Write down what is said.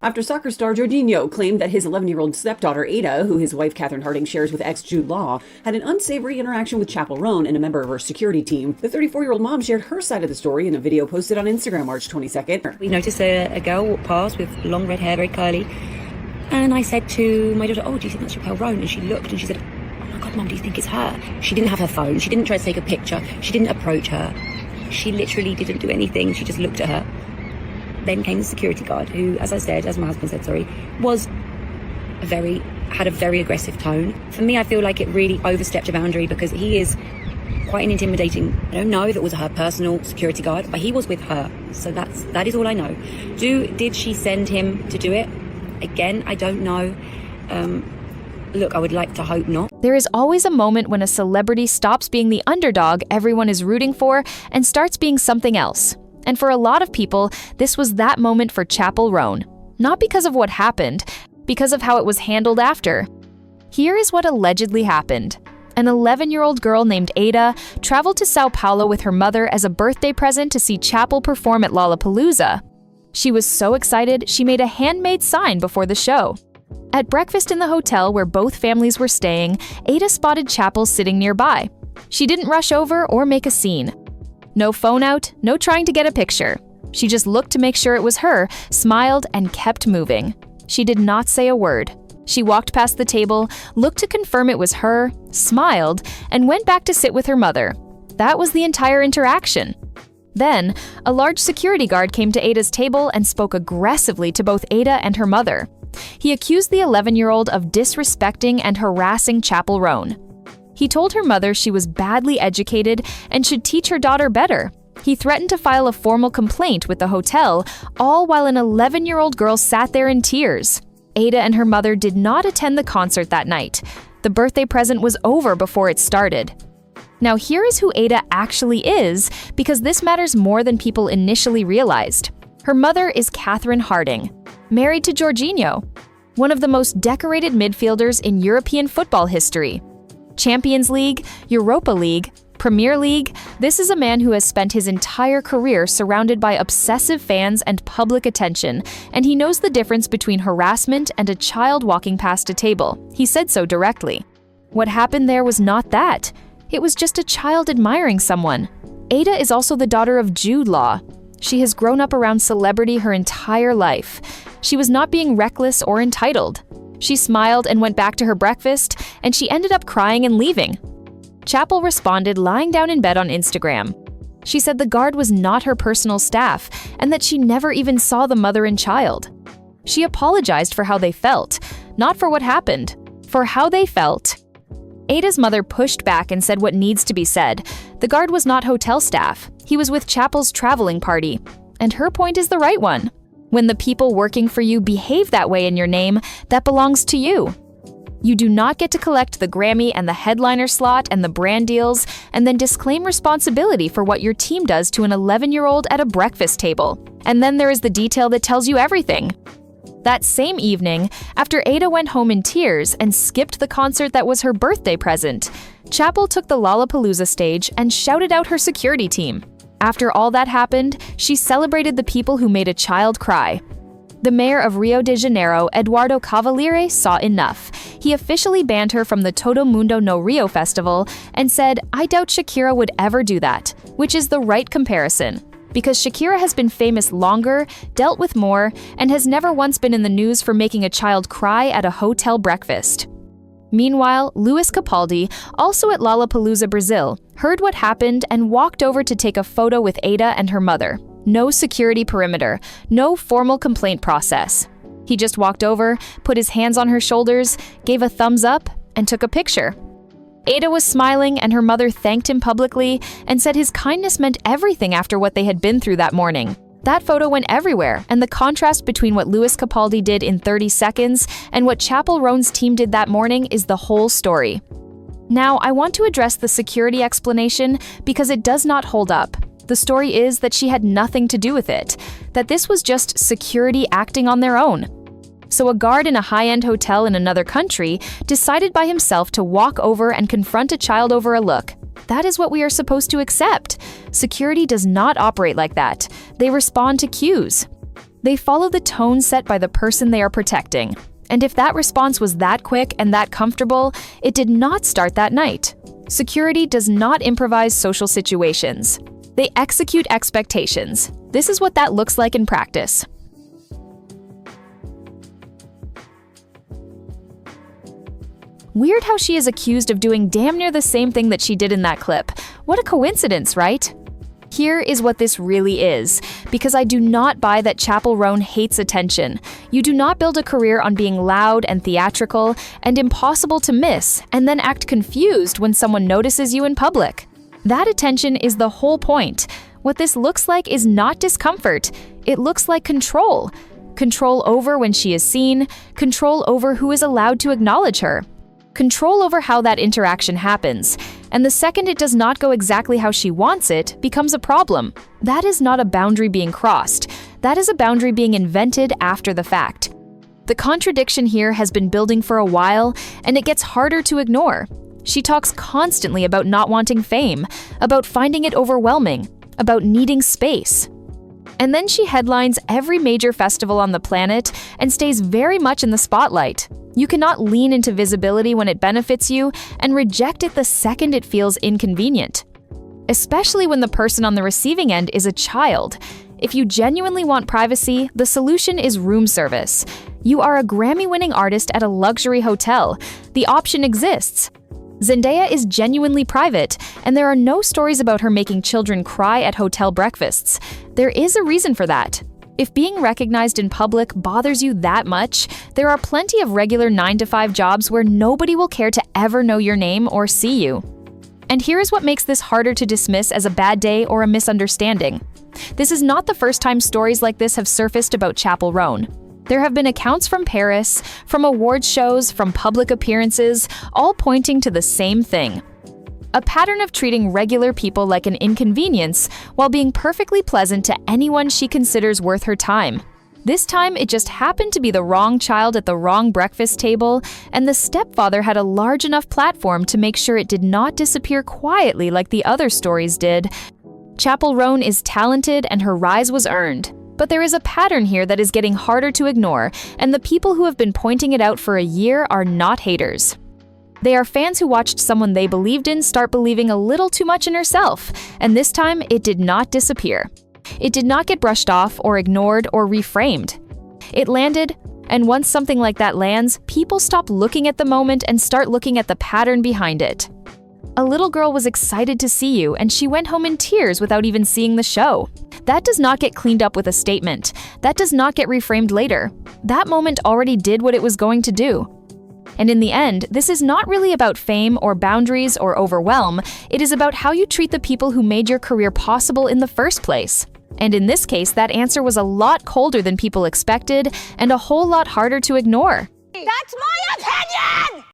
After soccer star Jorginho claimed that his 11-year-old stepdaughter Ada, who his wife Catherine Harding shares with ex-Jude Law, had an unsavory interaction with Chappell Roan and a member of her security team, the 34-year-old mom shared her side of the story in a video posted on Instagram March 22nd. We noticed a girl walk past with long red hair, very curly, and I said to my daughter, "Oh, do you think that's Chappell Roan?" And she looked and she said, "Oh my God, Mum, do you think it's her?" She didn't have her phone. She didn't try to take a picture. She didn't approach her. She literally didn't do anything. She just looked at her. Then came the security guard, who, as my husband said, had a very aggressive tone. For me, I feel like it really overstepped a boundary because he is quite an intimidating. I don't know if it was her personal security guard, but he was with her. So that is all I know. Did she send him to do it? Again, I don't know. Look, I would like to hope not. There is always a moment when a celebrity stops being the underdog everyone is rooting for and starts being something else. And for a lot of people, this was that moment for Chappell Roan. Not because of what happened, because of how it was handled after. Here is what allegedly happened. An 11-year-old girl named Ada traveled to Sao Paulo with her mother as a birthday present to see Chappell perform at Lollapalooza. She was so excited, she made a handmade sign before the show. At breakfast in the hotel where both families were staying, Ada spotted Chappell sitting nearby. She didn't rush over or make a scene. No phone out, no trying to get a picture. She just looked to make sure it was her, smiled, and kept moving. She did not say a word. She walked past the table, looked to confirm it was her, smiled, and went back to sit with her mother. That was the entire interaction. Then, a large security guard came to Ada's table and spoke aggressively to both Ada and her mother. He accused the 11-year-old of disrespecting and harassing Chappell Roan. He told her mother she was badly educated and should teach her daughter better. He threatened to file a formal complaint with the hotel, all while an 11-year-old girl sat there in tears. Ada and her mother did not attend the concert that night. The birthday present was over before it started. Now here is who Ada actually is, because this matters more than people initially realized. Her mother is Catherine Harding, married to Jorginho, one of the most decorated midfielders in European football history. Champions League, Europa League, Premier League, this is a man who has spent his entire career surrounded by obsessive fans and public attention, and he knows the difference between harassment and a child walking past a table. He said so directly. What happened there was not that. It was just a child admiring someone. Ada is also the daughter of Jude Law. She has grown up around celebrity her entire life. She was not being reckless or entitled. She smiled and went back to her breakfast, and she ended up crying and leaving. Chappell responded lying down in bed on Instagram. She said the guard was not her personal staff and that she never even saw the mother and child. She apologized for how they felt, not for what happened, for how they felt. Ada's mother pushed back and said what needs to be said. The guard was not hotel staff. He was with Chappell's traveling party. And her point is the right one. When the people working for you behave that way in your name, that belongs to you. You do not get to collect the Grammy and the headliner slot and the brand deals and then disclaim responsibility for what your team does to an 11-year-old at a breakfast table. And then there is the detail that tells you everything. That same evening, after Ada went home in tears and skipped the concert that was her birthday present, Chappell took the Lollapalooza stage and shouted out her security team. After all that happened, she celebrated the people who made a child cry. The mayor of Rio de Janeiro, Eduardo Cavaliere, saw enough. He officially banned her from the Todo Mundo no Rio festival and said, "I doubt Shakira would ever do that," which is the right comparison. Because Shakira has been famous longer, dealt with more, and has never once been in the news for making a child cry at a hotel breakfast. Meanwhile, Luis Capaldi, also at Lollapalooza Brazil, heard what happened and walked over to take a photo with Ada and her mother. No security perimeter, no formal complaint process. He just walked over, put his hands on her shoulders, gave a thumbs up, and took a picture. Ada was smiling and her mother thanked him publicly and said his kindness meant everything after what they had been through that morning. That photo went everywhere, and the contrast between what Luis Capaldi did in 30 seconds and what Chappell Roan's team did that morning is the whole story. Now, I want to address the security explanation because it does not hold up. The story is that she had nothing to do with it, that this was just security acting on their own. So a guard in a high-end hotel in another country decided by himself to walk over and confront a child over a look. That is what we are supposed to accept. Security does not operate like that. They respond to cues. They follow the tone set by the person they are protecting. And if that response was that quick and that comfortable, it did not start that night. Security does not improvise social situations. They execute expectations. This is what that looks like in practice. Weird how she is accused of doing damn near the same thing that she did in that clip. What a coincidence, right? Here is what this really is, because I do not buy that Chappell Roan hates attention. You do not build a career on being loud and theatrical and impossible to miss, and then act confused when someone notices you in public. That attention is the whole point. What this looks like is not discomfort. It looks like control. Control over when she is seen, control over who is allowed to acknowledge her. Control over how that interaction happens, and the second it does not go exactly how she wants it, becomes a problem. That is not a boundary being crossed. That is a boundary being invented after the fact. The contradiction here has been building for a while, and it gets harder to ignore. She talks constantly about not wanting fame, about finding it overwhelming, about needing space. And then she headlines every major festival on the planet and stays very much in the spotlight. You cannot lean into visibility when it benefits you and reject it the second it feels inconvenient. Especially when the person on the receiving end is a child. If you genuinely want privacy, the solution is room service. You are a Grammy-winning artist at a luxury hotel. The option exists. Zendaya is genuinely private, and there are no stories about her making children cry at hotel breakfasts. There is a reason for that. If being recognized in public bothers you that much, there are plenty of regular 9-to-5 jobs where nobody will care to ever know your name or see you. And here is what makes this harder to dismiss as a bad day or a misunderstanding. This is not the first time stories like this have surfaced about Chappell Roan. There have been accounts from Paris, from awards shows, from public appearances, all pointing to the same thing. A pattern of treating regular people like an inconvenience while being perfectly pleasant to anyone she considers worth her time. This time, it just happened to be the wrong child at the wrong breakfast table, and the stepfather had a large enough platform to make sure it did not disappear quietly like the other stories did. Chappell Roan is talented and her rise was earned. But there is a pattern here that is getting harder to ignore, and the people who have been pointing it out for a year are not haters. They are fans who watched someone they believed in start believing a little too much in herself, and this time it did not disappear. It did not get brushed off or ignored or reframed. It landed, and once something like that lands, people stop looking at the moment and start looking at the pattern behind it. A little girl was excited to see you, and she went home in tears without even seeing the show. That does not get cleaned up with a statement. That does not get reframed later. That moment already did what it was going to do. And in the end, this is not really about fame or boundaries or overwhelm. It is about how you treat the people who made your career possible in the first place. And in this case, that answer was a lot colder than people expected and a whole lot harder to ignore. That's my opinion!